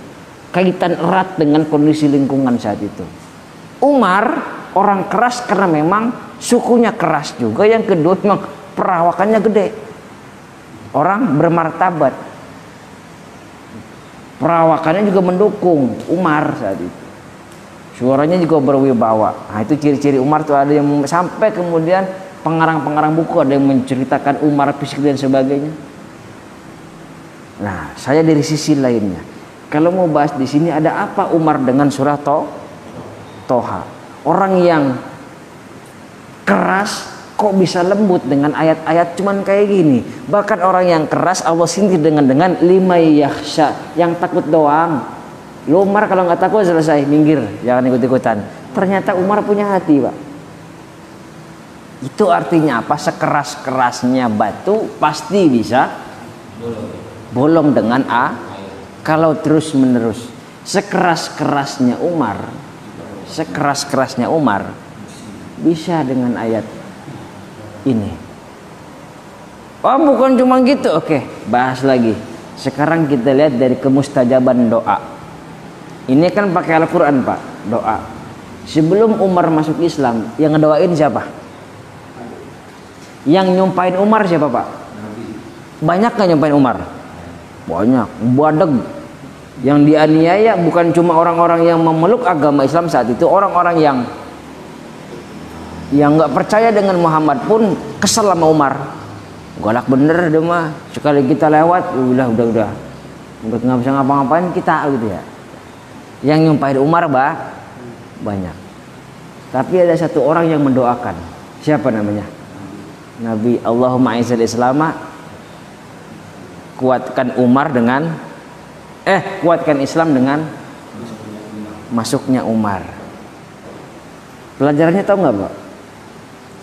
kaitan erat dengan kondisi lingkungan saat itu. Umar orang keras karena memang sukunya keras juga, yang kedua memang perawakannya gede, orang bermartabat. Perawakannya juga mendukung Umar saat itu. Suaranya juga berwibawa. Nah, itu ciri-ciri Umar tuh ada yang sampai kemudian pengarang-pengarang buku ada yang menceritakan Umar fisik dan sebagainya. Nah, saya dari sisi lainnya. Kalau mau bahas di sini ada apa Umar dengan surah Toha? Orang yang keras kok bisa lembut dengan ayat-ayat cuman kayak gini. Bahkan orang yang keras Allah sindir dengan limay yakhsha, yang takut doang. Lu Umar kalau nggak takut selesai, minggir, jangan ikut-ikutan. Ternyata Umar punya hati Pak. Itu artinya apa? Sekeras-kerasnya batu pasti bisa bolong dengan kalau terus menerus. Sekeras-kerasnya Umar bisa dengan ayat ini. Oh bukan cuma gitu. Oke, bahas lagi. Sekarang kita lihat dari kemustajaban doa. Ini kan pakai Al-Quran Pak, doa. Sebelum Umar masuk Islam, yang ngedoain siapa? Yang nyumpahin Umar siapa Pak? Banyak gak nyumpahin Umar? Banyak, badeg. Yang dianiaya bukan cuma orang-orang yang memeluk agama Islam saat itu, orang-orang yang nggak percaya dengan Muhammad pun kesel sama Umar. Galak bener deh mah, sekali kita lewat udah nggak bisa ngapa-ngapain kita gitu ya. Yang nyumpahin Umar banyak. Tapi ada satu orang yang mendoakan. Siapa namanya? Nabi. Allahumma aizzal Islam kuatkan Umar dengan kuatkan Islam dengan masuknya Umar. Pelajarannya tahu nggak Pak?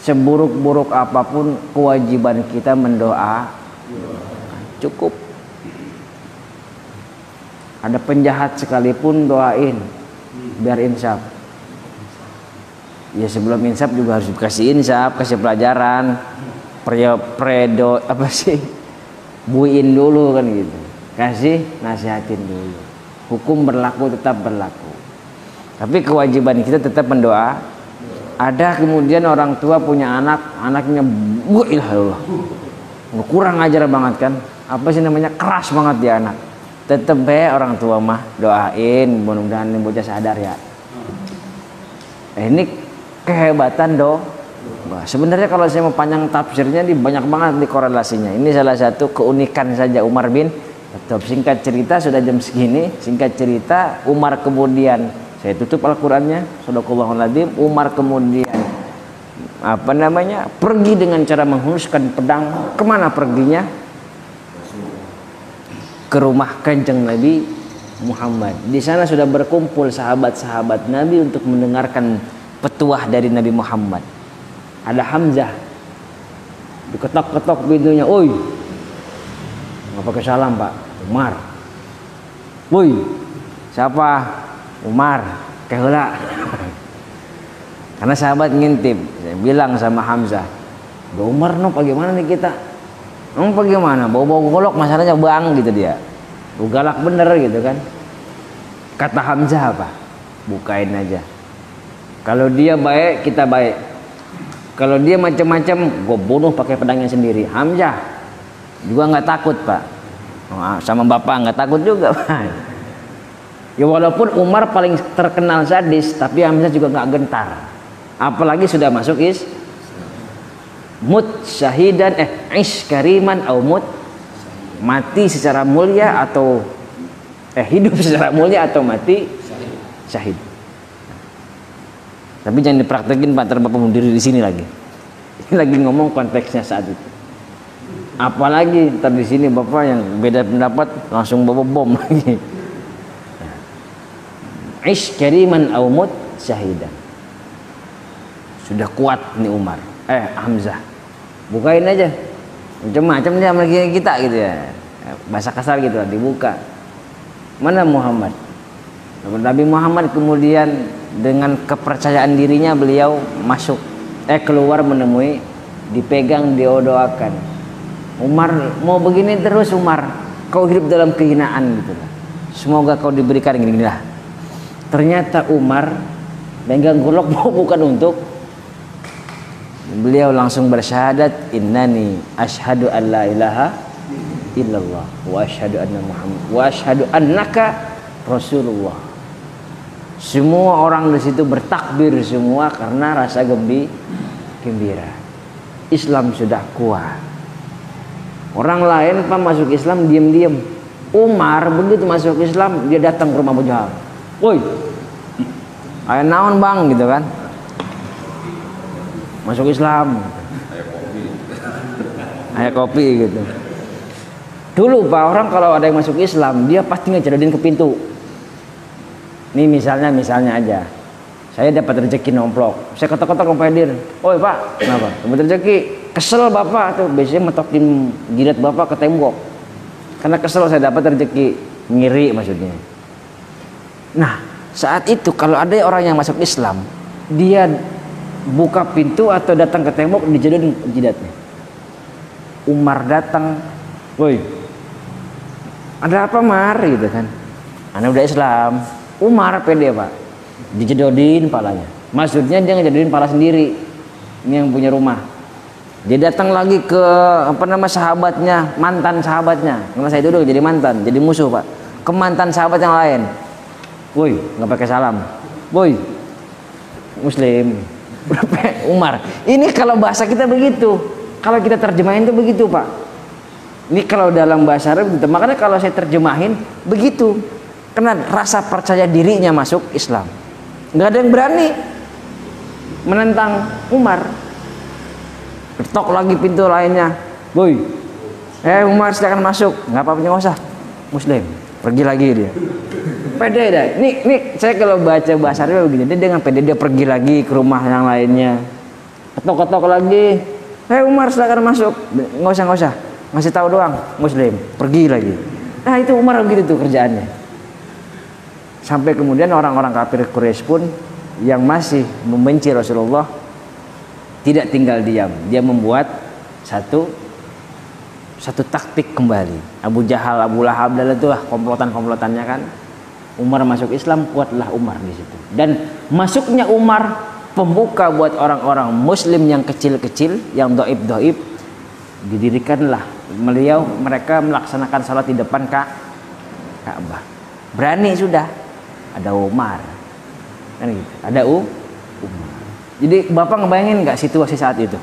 Seburuk-buruk apapun kewajiban kita mendoa cukup. Ada penjahat sekalipun doain biar insaf. Ya sebelum insaf juga harus dikasih insaf, kasih pelajaran, buin dulu kan gitu. Kasih nasihatin dulu. Hukum berlaku tetap berlaku. Tapi kewajiban kita tetap mendoa. Ada kemudian orang tua punya anak, anaknya kurang ajar banget kan. Apa sih namanya, keras banget dia anak. Tetep orang tua mah doain, mudah-mudahan ini bocah sadar ya. Ini kehebatan sebenarnya kalau saya mau panjang tafsirnya ini banyak banget di korelasinya. Ini salah satu keunikan saja Umar bin Khattab. Singkat cerita sudah jam segini. Singkat cerita Umar kemudian, saya tutup Al-Qur'annya, Shadaqallahul Adzim. Umar kemudian pergi dengan cara menghunuskan pedang. Kemana perginya? Ke rumah Kanjeng Nabi Muhammad. Di sana sudah berkumpul sahabat-sahabat Nabi untuk mendengarkan petuah dari Nabi Muhammad. Ada Hamzah, diketok-ketok pintunya. Oi, nggak pakai salam Pak. Umar. Woi, siapa? Umar. Keheula. Karena sahabat ngintip. Saya bilang sama Hamzah, Umar bagaimana nih kita? Bagaimana? Bau-bau golok masalahnya bang gitu dia. Galak bener gitu kan. Kata Hamzah apa? Bukain aja. Kalau dia baik, kita baik. Kalau dia macam-macam, gue bunuh pakai pedangnya sendiri. Hamzah juga nggak takut Pak. Sama bapak nggak takut juga Pak. Ya walaupun Umar paling terkenal sadis, tapi Hamzah juga nggak gentar. Apalagi sudah masuk mut syahidan ish kariman au mut, mati secara mulia atau hidup secara mulia atau mati syahid. Tapi jangan dipraktekin Pak, terbapak bunuh diri di sini lagi. Ini lagi ngomong konteksnya saat itu. Apalagi di sini Bapak yang beda pendapat langsung bawa bom lagi. Ish kariman au mut syahidan. Sudah kuat nih Umar. Hamzah. Bukain aja. Macam-macam dia sama kita gitu ya. Bahasa kasar gitu lah, dibuka. Mana Muhammad? Nabi Muhammad kemudian dengan kepercayaan dirinya beliau masuk keluar menemui, dipegang, doakan. Umar, mau begini terus Umar, kau hidup dalam kehinaan gitu. Semoga kau diberikan gini-gini lah. Ternyata Umar pegang golok bukan untuk, beliau langsung bersyahadat, innani asyhadu an la ilaha illallah wa asyhadu anna Muhammad wa asyhadu annaka Rasulullah. Semua orang di situ bertakbir semua karena rasa gembira. Islam sudah kuat. Orang lain Pak masuk Islam diam-diam. Umar begitu masuk Islam dia datang ke rumah Abu Jahal. Woi, aya naon bang gitu kan? Masuk Islam. Aya kopi gitu. Dulu Pak, orang kalau ada yang masuk Islam dia pasti ngejadodin ke pintu. Ini misalnya aja, saya dapat rezeki nomplok, saya ketok-ketok sama Pak Edir. Oi Pak, kenapa? Dapat rezeki, kesel Bapak tuh, biasanya metokin jidat Bapak ke tembok. Karena kesel saya dapat rezeki, ngiri maksudnya. Nah, saat itu kalau ada orang yang masuk Islam, dia buka pintu atau datang ke tembok dijodohin jidatnya. Umar datang, woi, ada apa Mar gitu kan? Anda udah Islam. Umar pede Pak, dijedodin palanya. Maksudnya dia ngejedodin pala sendiri. Ini yang punya rumah. Dia datang lagi ke sahabatnya, mantan sahabatnya. Karena saya dulu jadi mantan, jadi musuh Pak. Ke mantan sahabat yang lain. Woi, nggak pakai salam. Woi, Muslim. Umar. Ini kalau bahasa kita begitu. Kalau kita terjemahin itu begitu Pak. Ini kalau dalam bahasa Arab gitu. Makanya kalau saya terjemahin begitu. Karena rasa percaya dirinya masuk Islam. Nggak ada yang berani menentang Umar. Ketok lagi pintu lainnya. Boy, Umar silakan masuk. Nggak apa-apa, nggak usah. Muslim. Pergi lagi dia. Pede dah. Nih saya kalau baca bahasa Arab begini, dia dengan pede dia pergi lagi ke rumah yang lainnya. Ketok-ketok lagi. Umar silakan masuk. Nggak usah. Ngasih tahu doang. Muslim. Pergi lagi. Nah itu Umar begitu tuh kerjaannya. Sampai kemudian orang-orang kafir Quraisy pun yang masih membenci Rasulullah tidak tinggal diam. Dia membuat satu taktik kembali. Abu Jahal, Abu Lahab dan itulah komplotan-komplotannya kan. Umar masuk Islam, kuatlah Umar di situ. Dan masuknya Umar pembuka buat orang-orang Muslim yang kecil-kecil, yang doib-doib, didirikanlah mereka melaksanakan salat di depan Ka'bah. Berani sudah. Ada Umar. Kan gitu. Ada Umar. Jadi Bapak ngebayangin nggak situasi saat itu?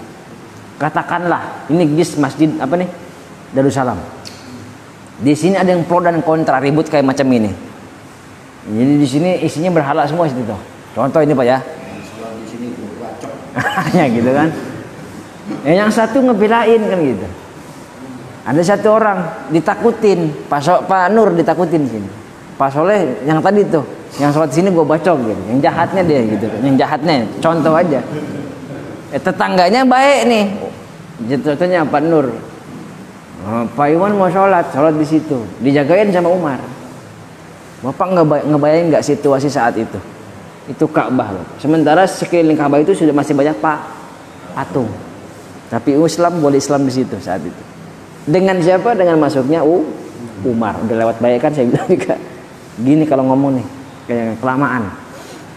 Katakanlah ini masjid apa nih? Darussalam. Di sini ada yang pro dan kontra, ribut kayak macam ini. Jadi di sini isinya berhala semua situ. Contoh ini Pak ya. Di sini bacok. Ya gitu kan. Yang satu ngebelain kan gitu. Ada satu orang ditakutin, Pak Nur ditakutin sini. Pak Soleh yang tadi tuh, yang sholat sini gue bacok gitu. Yang jahatnya dia gitu. Yang jahatnya, contoh aja. Tetangganya baik nih. Contohnya Pak Nur. Pak Iwan mau sholat di situ, dijagain sama Umar. Bapak ngebayangin nggak situasi saat itu? Itu Ka'bah loh. Sementara sekeliling Ka'bah itu sudah masih banyak patung. Tapi Islam boleh Islam di situ saat itu. Dengan siapa? Dengan masuknya Umar. Udah lewat baik kan saya bilang juga. Gini kalau ngomong nih, kayak kelamaan.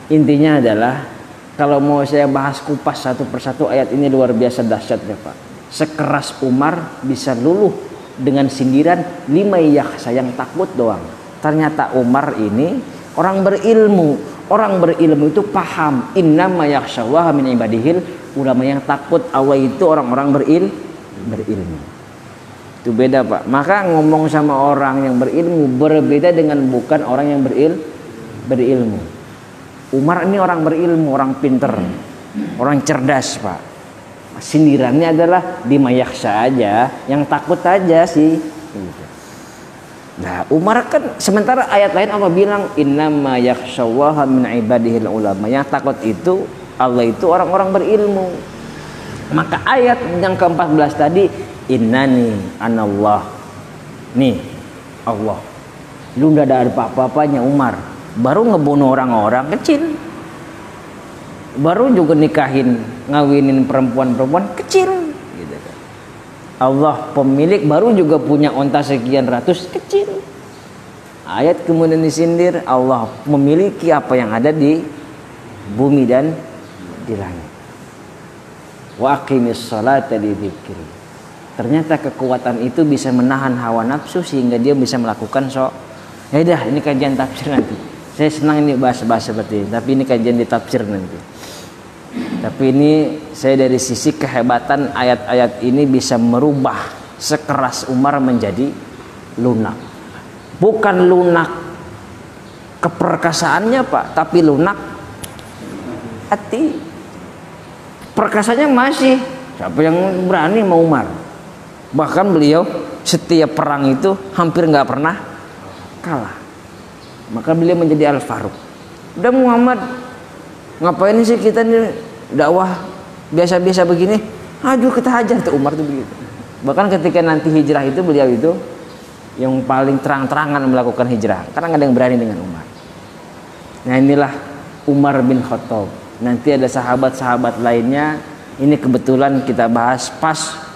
Intinya adalah kalau mau saya bahas kupas satu persatu ayat ini luar biasa dahsyat ya Pak. Sekeras Umar bisa luluh dengan sindiran 5 yakhsa yang takut doang. Ternyata Umar ini orang berilmu. Orang berilmu itu paham. Innama yakhshallaha min ibadihil ulama. Yang takut Allah itu orang-orang berilmu. Itu beda Pak. Maka ngomong sama orang yang berilmu berbeda dengan bukan orang yang berilmu. Umar ini orang berilmu, orang pinter, orang cerdas Pak. Sindirannya adalah 5 yakhsa aja, yang takut aja sih. Nah Umar kan sementara ayat lain Allah bilang innama yakhshallaha min ibadihil ulama. Yang takut itu Allah itu orang-orang berilmu. Maka ayat yang ke-14 tadi innani anallah. Nih Allah. Lu udah ada apa-apanya Umar. Baru ngebunuh orang-orang kecil. Baru juga nikahin, ngawinin perempuan-perempuan kecil gitu kan. Allah pemilik baru juga punya onta sekian ratus kecil. Ayat kemudian disindir Allah memiliki apa yang ada di bumi dan di langit. Wa aqimis sholata li dzikri. Ternyata kekuatan itu bisa menahan hawa nafsu sehingga dia bisa melakukan Ya udah ini kajian tafsir nanti. Saya senang ini bahas-bahas seperti ini, tapi ini kajian di tafsir nanti. Tapi ini saya dari sisi kehebatan ayat-ayat ini bisa merubah sekeras Umar menjadi lunak. Bukan lunak keperkasaannya Pak, tapi lunak hati. Perkasanya masih. Siapa yang berani mau Umar? Bahkan beliau setiap perang itu hampir nggak pernah kalah. Maka beliau menjadi Al-Faruq. Udah Muhammad, ngapain sih kita nih dakwah biasa-biasa begini? Aduh kita hajar tuh Umar tuh begitu. Bahkan ketika nanti hijrah itu beliau itu yang paling terang-terangan melakukan hijrah. Karena nggak ada yang berani dengan Umar. Nah inilah Umar bin Khattab. Nanti ada sahabat-sahabat lainnya. Ini kebetulan kita bahas pas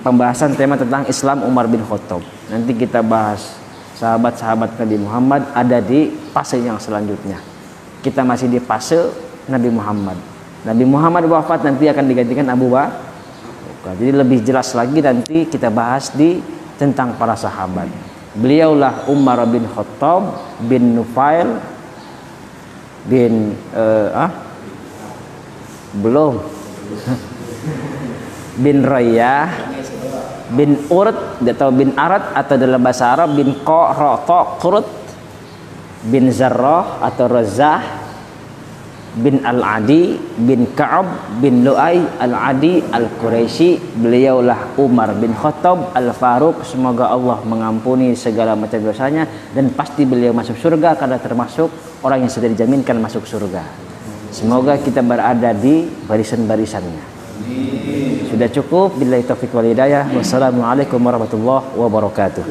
pembahasan tema tentang Islam Umar bin Khattab. Nanti kita bahas sahabat-sahabat Nabi Muhammad ada di fase yang selanjutnya. Kita masih di fase Nabi Muhammad. Nabi Muhammad wafat nanti akan digantikan Abu Bakar. Jadi lebih jelas lagi nanti kita bahas tentang para sahabat. Beliaulah Umar bin Khattab bin Nufail bin bin Rayyah bin Urd atau bin Arad atau dalam bahasa Arab bin Qurut bin Zarrah atau Razah bin Al-Adi bin Ka'ab bin Lu'ay Al-Adi Al-Quraisy. Beliaulah Umar bin Khattab Al-Faruq. Semoga Allah mengampuni segala macam dosanya dan pasti beliau masuk surga karena termasuk orang yang sudah dijaminkan masuk surga. Semoga kita berada di barisan-barisannya. Sudah cukup. Billahi taufiq wal hidayah. Wassalamualaikum warahmatullahi wabarakatuh.